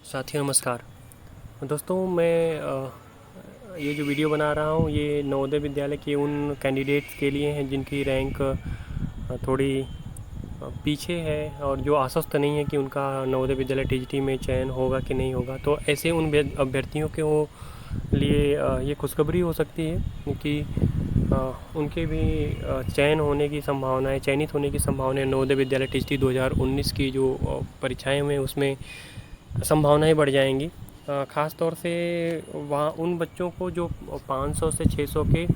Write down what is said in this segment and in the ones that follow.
साथियों नमस्कार। दोस्तों मैं ये जो वीडियो बना रहा हूँ ये नवोदय विद्यालय के उन कैंडिडेट्स के लिए हैं जिनकी रैंक थोड़ी पीछे है और जो आश्वस्त नहीं है कि उनका नवोदय विद्यालय टीजीटी में चयन होगा कि नहीं होगा। तो ऐसे उन अभ्यर्थियों के लिए ये खुशखबरी हो सकती है कि उनके भी चयनित होने की संभावनाएं नवोदय विद्यालय टीजीटी 2019 की जो परीक्षाएं हुई उसमें संभावनाएं बढ़ जाएंगी। ख़ास तौर से वहाँ उन बच्चों को जो 500 से 600 के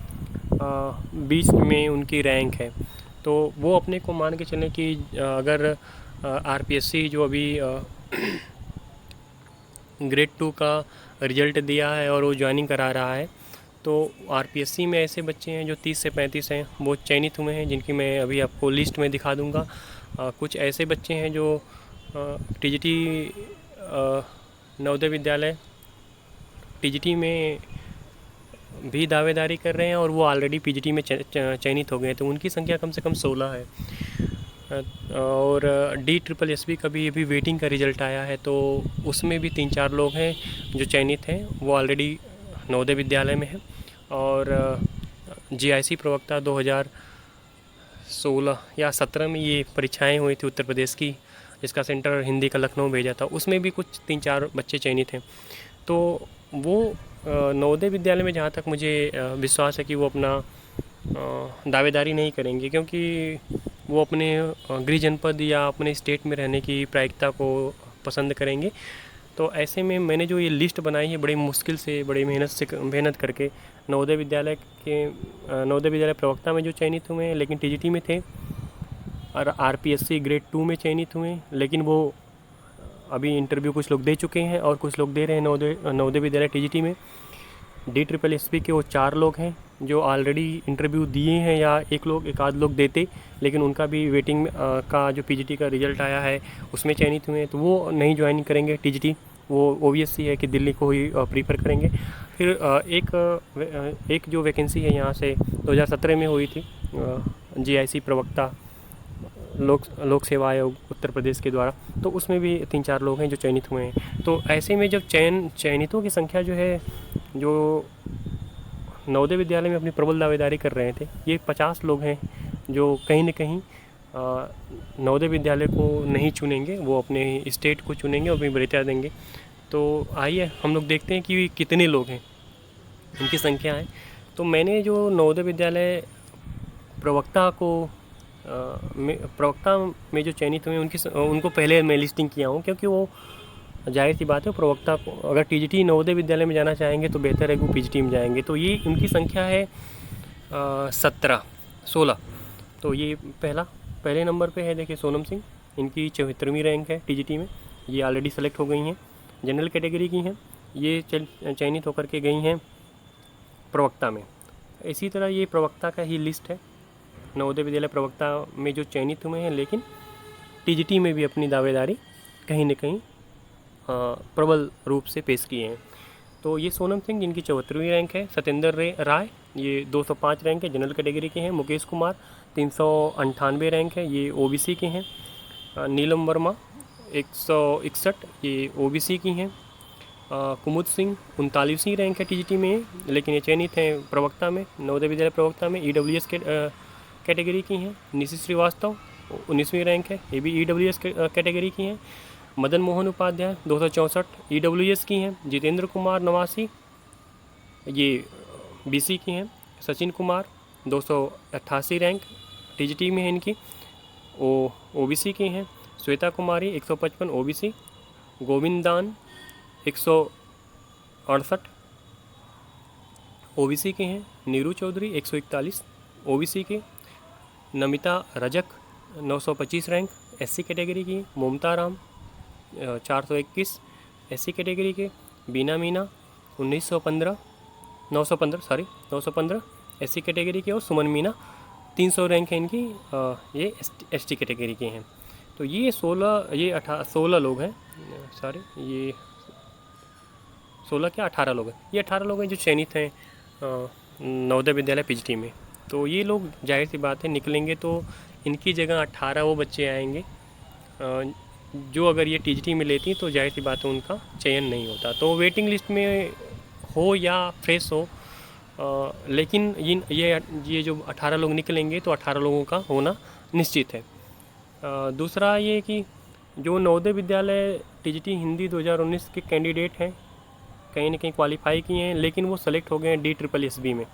बीच में उनकी रैंक है, तो वो अपने को मान के चलें कि अगर आरपीएससी जो अभी ग्रेड 2 का रिज़ल्ट दिया है और वो ज्वाइनिंग करा रहा है, तो आरपीएससी में ऐसे बच्चे हैं जो 30 से 35 हैं, वो चयनित हुए हैं, जिनकी मैं अभी आपको लिस्ट में दिखा दूंगा। कुछ ऐसे बच्चे हैं जो टीजीटी नवोदय विद्यालय टीजीटी में भी दावेदारी कर रहे हैं और वो ऑलरेडी पीजीटी में चयनित हो गए हैं, तो उनकी संख्या कम से कम 16 है। और DSSB का भी अभी वेटिंग का रिज़ल्ट आया है, तो उसमें भी 3-4 लोग हैं जो चयनित हैं, वो ऑलरेडी नवोदय विद्यालय में हैं। और जीआईसी प्रवक्ता 2016 या 17 में ये परीक्षाएं हुई थी उत्तर प्रदेश की, जिसका सेंटर हिंदी का लखनऊ भेजा था, उसमें भी कुछ 3-4 बच्चे चयनित हैं। तो वो नवोदय विद्यालय में जहाँ तक मुझे विश्वास है कि वो अपना दावेदारी नहीं करेंगे, क्योंकि वो अपने गृह जनपद या अपने स्टेट में रहने की प्रायिकता को पसंद करेंगे। तो ऐसे में मैंने जो ये लिस्ट बनाई है बड़ी मुश्किल से, बड़ी मेहनत करके, नवोदय विद्यालय प्रवक्ता में जो चयनित हुए हैं लेकिन टीजीटी में थे, और आरपीएससी ग्रेड 2 में चयनित हुए लेकिन वो अभी इंटरव्यू कुछ लोग दे चुके हैं और कुछ लोग दे रहे हैं नवोदय विद्यालय टीजीटी में। DSSB के वो 4 लोग हैं जो ऑलरेडी इंटरव्यू दिए हैं, या एक आध लोग देते, लेकिन उनका भी वेटिंग का जो पीजीटी का रिज़ल्ट आया है उसमें चयनित हुए हैं, तो वो नहीं ज्वाइन करेंगे टीजीटी। वो ओबीएससी है कि दिल्ली को ही प्रीफर करेंगे। फिर एक जो वैकेंसी है यहाँ से 2017 में हुई थी, जीआईसी प्रवक्ता लोक सेवा आयोग उत्तर प्रदेश के द्वारा, तो उसमें भी 3-4 लोग हैं जो चयनित हुए हैं। तो ऐसे में जब चयनितों की संख्या जो है, जो नवोदय विद्यालय में अपनी प्रबल दावेदारी कर रहे थे, ये 50 लोग हैं जो कहीं न कहीं नवोदय विद्यालय को नहीं चुनेंगे, वो अपने स्टेट को चुनेंगे और अपनी वरीयता देंगे। तो आइए हम लोग देखते हैं कि कितने लोग हैं, इनकी संख्या है। तो मैंने जो नवोदय विद्यालय प्रवक्ता में जो चयनित हुए उनको पहले मैं लिस्टिंग किया हूँ, क्योंकि वो जाहिर सी बात है, प्रवक्ता को अगर टीजीटी नवोदय विद्यालय में जाना चाहेंगे तो बेहतर है कि वो पीजीटी में जाएंगे। तो ये उनकी संख्या है 16। तो ये पहले नंबर पे है, देखिए, सोनम सिंह, इनकी 74वीं रैंक है टीजीटी में, ये ऑलरेडी सेलेक्ट हो गई हैं, जनरल कैटेगरी की हैं, ये चयनित होकर के गई हैं प्रवक्ता में। इसी तरह ये प्रवक्ता का ही लिस्ट है, नवोदय विद्यालय प्रवक्ता में जो चयनित हुए हैं लेकिन टीजीटी में भी अपनी दावेदारी कहीं न कहीं प्रबल रूप से पेश किए हैं। तो ये सोनम सिंह, जिनकी 74वीं रैंक है, सत्येंद्र राय, ये 205 रैंक है, जनरल कैटेगरी के हैं, मुकेश कुमार 398 रैंक है, ये ओबीसी के हैं, नीलम वर्मा 161, ये ओबीसी की हैं, कुमुद सिंह 39वीं रैंक है टीजीटी में, लेकिन ये चयनित हैं प्रवक्ता में, नवोदय विद्यालय प्रवक्ता में, ईडब्ल्यूएस कैटेगरी की हैं। निशि श्रीवास्तव 19वीं रैंक है, ये भी ईडब्ल्यूएस कैटेगरी की हैं। मदन मोहन उपाध्याय 264 ईडब्ल्यूएस की हैं। जितेंद्र कुमार 89, ये बीसी की हैं। सचिन कुमार 288 रैंक टीजीटी में है इनकी, ओबीसी की हैं। श्वेता कुमारी 155 ओबीसी। गोविंद दान 168 ओबीसी के हैं। नीरू चौधरी 141 ओबीसी के। Namita Rajak 925 rank SC category की। ममता राम 421 एससी कैटेगरी के। बीना मीना 915 एससी कैटेगरी के। और सुमन मीना 300 रैंक है इनकी, ये एसटी कैटेगरी के हैं। तो ये 16 लोग हैं, ये 18 लोग हैं, ये 18 लोग हैं जो चयनित हैं नवोदय विद्यालय पीजीटी में। तो ये लोग जाहिर सी बात है निकलेंगे तो इनकी जगह 18 वो बच्चे आएंगे जो अगर ये टीजीटी में लेती तो जाहिर सी बात है उनका चयन नहीं होता। तो वेटिंग लिस्ट में हो या फ्रेश हो, लेकिन ये जो 18 लोग निकलेंगे तो 18 लोगों का होना निश्चित है। दूसरा ये कि जो नवोदय विद्यालय टीजीटी हिंदी 2019 के कैंडिडेट हैं, कहीं ना कहीं क्वालिफाई किए हैं, लेकिन वो सेलेक्ट हो गए हैं DSSB में।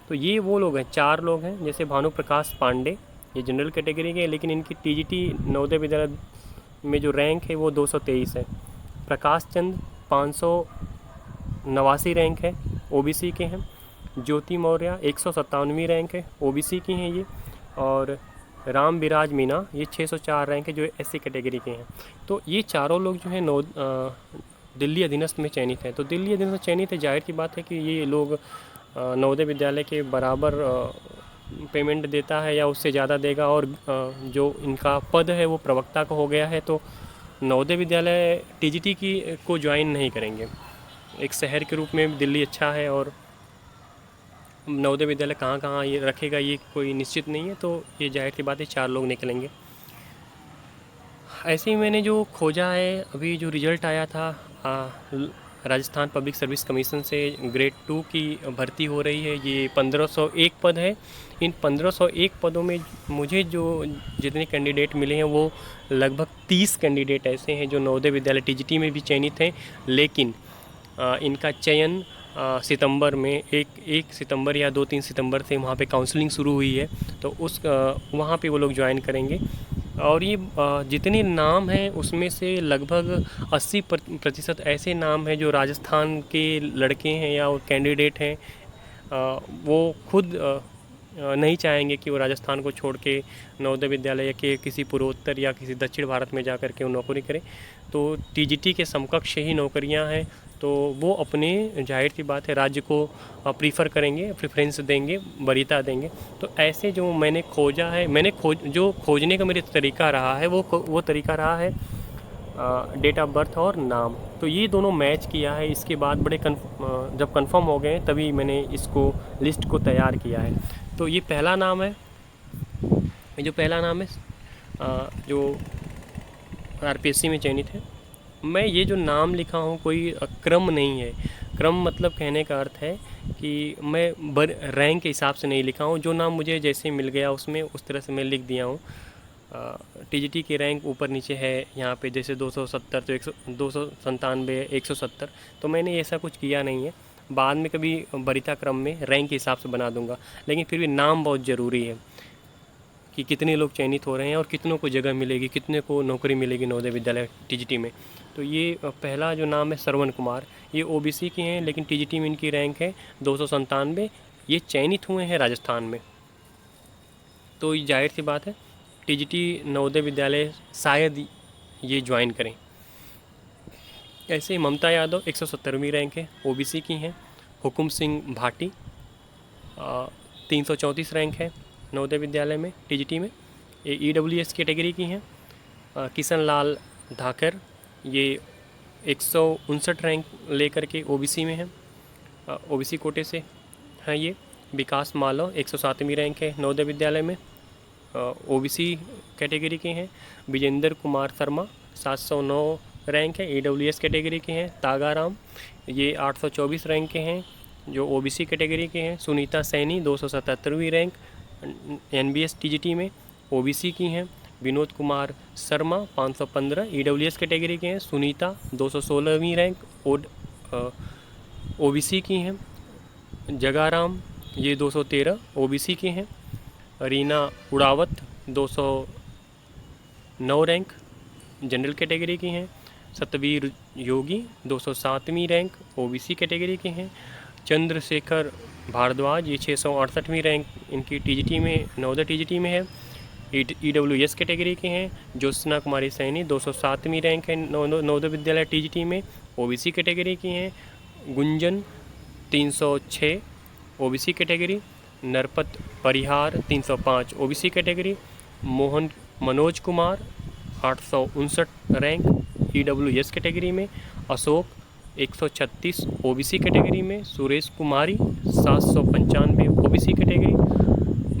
तो ये वो लोग हैं, 4 लोग हैं, जैसे भानु प्रकाश पांडे, ये जनरल कैटेगरी के हैं, लेकिन इनकी टीजीटी नवोदय विद्यालय में जो रैंक है वो 223 है। प्रकाश चंद 589 रैंक है, ओबीसी के हैं। ज्योति मौर्य 157वीं रैंक है, ओबीसी की हैं ये। और राम विराज मीना ये 604 रैंक है, जो एससी कैटेगरी के हैं। तो ये चारों लोग जो है दिल्ली अधीनस्थ में चयनित हैं। तो दिल्ली अधीनस्थ में चयनित है, जाहिर की बात है कि ये लोग नवोदय विद्यालय के बराबर पेमेंट देता है या उससे ज़्यादा देगा, और जो इनका पद है वो प्रवक्ता का हो गया है, तो नवोदय विद्यालय टीजीटी को ज्वाइन नहीं करेंगे। एक शहर के रूप में दिल्ली अच्छा है, और नवोदय विद्यालय कहाँ कहाँ ये रखेगा ये कोई निश्चित नहीं है, तो ये जाहिर सी बात है 4 लोग निकलेंगे। ऐसे ही मैंने जो खोजा है, अभी जो रिज़ल्ट आया था राजस्थान पब्लिक सर्विस कमीशन से ग्रेड 2 की भर्ती हो रही है, ये 1501 पद है। इन 1501 पदों में मुझे जो जितने कैंडिडेट मिले हैं वो लगभग 30 कैंडिडेट ऐसे हैं जो नवोदय विद्यालय टीजीटी में भी चयनित हैं, लेकिन इनका चयन सितंबर में 1 सितंबर या 2-3 सितंबर से वहाँ पे काउंसलिंग शुरू हुई है, तो वहाँ पे वो लोग ज्वाइन करेंगे। और ये जितने नाम हैं उसमें से लगभग 80% ऐसे नाम हैं जो राजस्थान के लड़के हैं या कैंडिडेट हैं, वो खुद नहीं चाहेंगे कि वो राजस्थान को छोड़ के नवोदय विद्यालय के किसी पूर्वोत्तर या किसी दक्षिण भारत में जा कर के वो नौकरी करें। तो टीजीटी के समकक्ष ही नौकरियां हैं, तो वो अपने जाहिर सी बात है राज्य को प्रीफर करेंगे, प्रेफरेंस देंगे, वरीयता देंगे। तो ऐसे जो मैंने खोजा है, जो खोजने का मेरा तरीका रहा है वो तरीका रहा है डेट ऑफ बर्थ और नाम। तो ये दोनों मैच किया है, इसके बाद जब कंफर्म हो गए तभी मैंने इसको लिस्ट को तैयार किया है। तो ये पहला नाम है, जो आरपीएससी में चयनित है। मैं ये जो नाम लिखा हूँ कोई क्रम नहीं है। क्रम मतलब कहने का अर्थ है कि मैं रैंक के हिसाब से नहीं लिखा हूँ, जो नाम मुझे जैसे मिल गया उसमें उस तरह से मैं लिख दिया हूँ। टीजीटी की रैंक ऊपर नीचे है यहाँ पे, जैसे 270 तो 297 170, तो मैंने ऐसा कुछ किया नहीं है। बाद में कभी वरीयता क्रम में रैंक के हिसाब से बना दूंगा, लेकिन फिर भी नाम बहुत ज़रूरी है कि कितने लोग चयनित हो रहे हैं और कितनों को जगह मिलेगी, कितने को नौकरी मिलेगी नवोदय विद्यालय टीजीटी में। तो ये पहला जो नाम है श्रवण कुमार, ये ओबीसी के हैं, लेकिन टीजीटी में इनकी रैंक है 297। ये चयनित हुए हैं राजस्थान में, तो जाहिर सी बात है टीजीटी नवोदय विद्यालय शायद ये ज्वाइन करें। ऐसे ममता यादव 170वीं रैंक है, ओबीसी की हैं। हुकुम सिंह भाटी 334 रैंक है नवोदय विद्यालय में टीजीटी में, ये ईडब्ल्यूएस कैटेगरी की हैं। किशन लाल धाकर ये 159 रैंक लेकर के ओबीसी में हैं, ओबीसी कोटे से हैं ये। विकास मालव 107वीं रैंक है नवोदय विद्यालय में, ओबीसी कैटेगरी के हैं। विजेंद्र कुमार शर्मा 709 रैंक है, ईडब्ल्यूएस कैटेगरी के हैं। तागाराम ये 824 रैंक के हैं, जो ओबीसी कैटेगरी के हैं। सुनीता सैनी 277वीं रैंक एनबीएस टीजीटी में, ओबीसी की हैं। विनोद कुमार शर्मा 515 ईडब्ल्यूएस कैटेगरी के हैं। सुनीता 216वीं रैंक ओबीसी की हैं। जगाराम ये 213 ओबीसी के हैं। रीना उड़ावत 209 रैंक जनरल कैटेगरी की हैं। सतवीर योगी 207वीं रैंक ओबीसी कैटेगरी के हैं। चंद्रशेखर भारद्वाज ये 668वीं रैंक इनकी टीजीटी में नवोदय टीजीटी में है, ईडब्ल्यूएस कैटेगरी के हैं। ज्योत्सना कुमारी सैनी 207वीं रैंक है नवोदय विद्यालय टीजीटी में, ओबीसी कैटेगरी की हैं। Gunjan 306 OBC category. Narpat Parihar 305 OBC category. Manoj Kumar 859 rank EWS category में। अशोक 136 ओबीसी कैटेगरी में। Suresh Kumari 795 OBC category.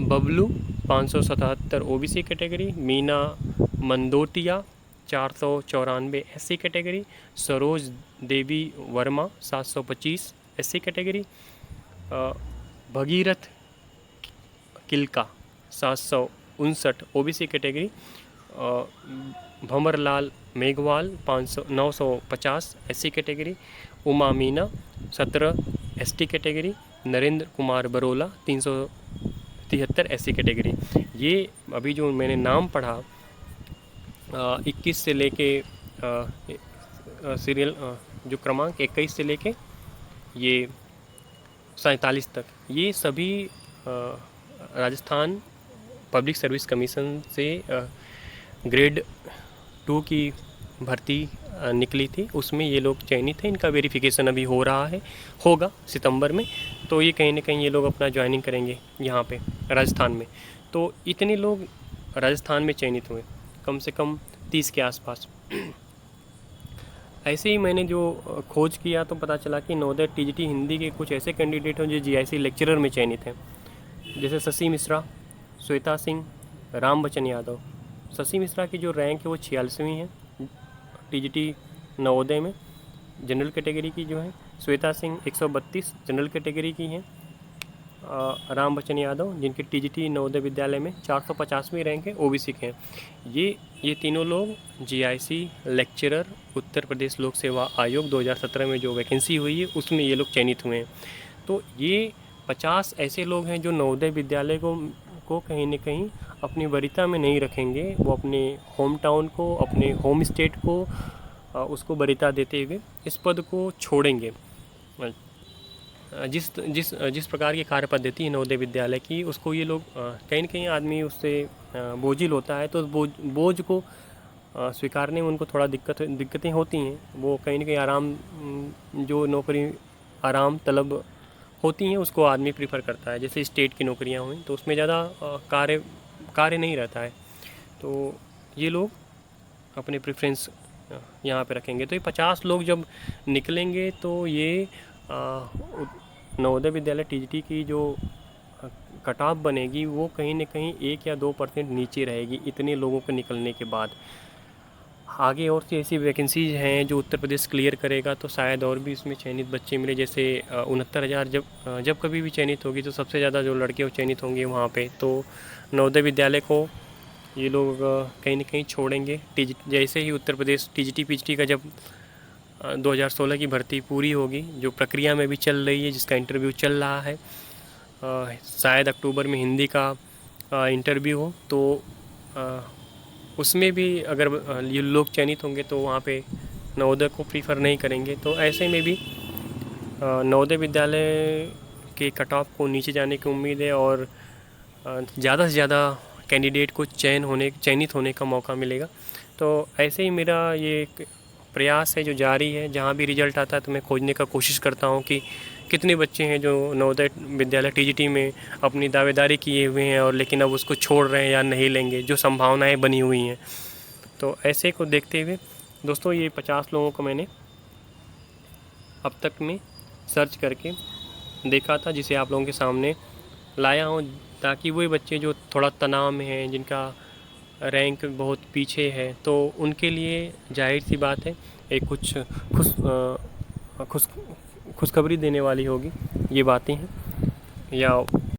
Bablu 577 OBC category. Meena Mandotiya 494 SC category, Saroj Devi Verma 725 SC category, Bhagirath Kilka 759 OBC category, Bhanwarlal Meghwal 950 SC category, Uma Meena 17 ST category, Narendra Kumar बरोला 373 SC कैटेगरी। ये अभी जो मैंने नाम पढ़ा 21 से लेके सीरियल जो क्रमांक 21 से लेके ये 47 तक, ये सभी राजस्थान पब्लिक सर्विस कमीशन से ग्रेड 2 की भर्ती निकली थी, उसमें ये लोग चयनित थे। इनका वेरिफिकेशन अभी हो रहा है, होगा सितंबर में, तो ये कहीं ना कहीं ये लोग अपना ज्वाइनिंग करेंगे यहाँ पे राजस्थान में। तो इतने लोग राजस्थान में चयनित हुए, कम से कम 30 के आसपास। ऐसे ही मैंने जो खोज किया तो पता चला कि नवोदय TGT हिंदी के कुछ ऐसे कैंडिडेट हैं जो GIC लेक्चरर में चयनित हैं, जैसे शशि मिश्रा, श्वेता सिंह, राम बच्चन यादव। शशि मिश्रा की जो रैंक है वो 46वीं है TGT नवोदय में जनरल कैटेगरी की जो है। श्वेता सिंह 132 जनरल कैटेगरी की हैं। राम बच्चन यादव जिनके TGT नवोदय विद्यालय में 450वीं रैंक है, OBC के हैं। ये तीनों लोग GIC लेक्चरर उत्तर प्रदेश लोक सेवा आयोग 2017 में जो वैकेंसी हुई है उसमें ये लोग चयनित हुए हैं। तो ये 50 ऐसे लोग हैं जो नवोदय विद्यालय को कहीं न कहीं अपनी वरीयता में नहीं रखेंगे, वो अपने होम टाउन को, अपने होम स्टेट को उसको वरीयता देते हुए इस पद को छोड़ेंगे। जिस प्रकार की कार्य पद्धति है नवोदय विद्यालय की, उसको ये लोग कहीं न कहीं आदमी उससे बोझिल होता है, तो बोझ को स्वीकारने में उनको थोड़ा दिक्कतें होती हैं। वो कहीं न कहीं आराम, जो नौकरी आराम तलब होती हैं उसको आदमी प्रीफर करता है। जैसे स्टेट की नौकरियां हुई तो उसमें ज़्यादा कार्य नहीं रहता है, तो ये लोग अपने प्रेफरेंस यहाँ पे रखेंगे। तो ये 50 लोग जब निकलेंगे तो ये नवोदय विद्यालय TGT की जो कट ऑफ बनेगी वो कहीं न कहीं 1 या 2% नीचे रहेगी इतने लोगों के निकलने के बाद। आगे और सी ऐसी वैकेंसीज हैं जो उत्तर प्रदेश क्लियर करेगा तो शायद और भी इसमें चयनित बच्चे मिले। जैसे 69,000 जब कभी भी चयनित होगी तो सबसे ज़्यादा जो लड़के चयनित होंगे वहाँ पे, तो नवोदय विद्यालय को ये लोग कहीं न कहीं छोड़ेंगे। जैसे ही उत्तर प्रदेश TGT PGT का जब 2016 की भर्ती पूरी होगी, जो प्रक्रिया में भी चल रही है, जिसका इंटरव्यू चल रहा है, शायद अक्टूबर में हिंदी का इंटरव्यू हो, तो उसमें भी अगर ये लोग चयनित होंगे तो वहाँ पे नवोदय को प्रीफर नहीं करेंगे। तो ऐसे में भी नवोदय विद्यालय के कट ऑफ को नीचे जाने की उम्मीद है और ज़्यादा से ज़्यादा कैंडिडेट को चयनित होने का मौका मिलेगा। तो ऐसे ही मेरा ये एक प्रयास है जो जारी है। जहाँ भी रिज़ल्ट आता है तो मैं खोजने का कोशिश करता हूँ कि कितने बच्चे हैं जो नवोदय विद्यालय TGT में अपनी दावेदारी किए हुए हैं और लेकिन अब उसको छोड़ रहे हैं या नहीं लेंगे, जो संभावनाएं बनी हुई हैं। तो ऐसे को देखते हुए दोस्तों ये 50 लोगों को मैंने अब तक में सर्च करके देखा था, जिसे आप लोगों के सामने लाया हूँ, ताकि वही बच्चे जो थोड़ा तनाव में हैं, जिनका रैंक बहुत पीछे है, तो उनके लिए जाहिर सी बात है एक कुछ खुशखबरी देने वाली होगी ये बातें हैं। या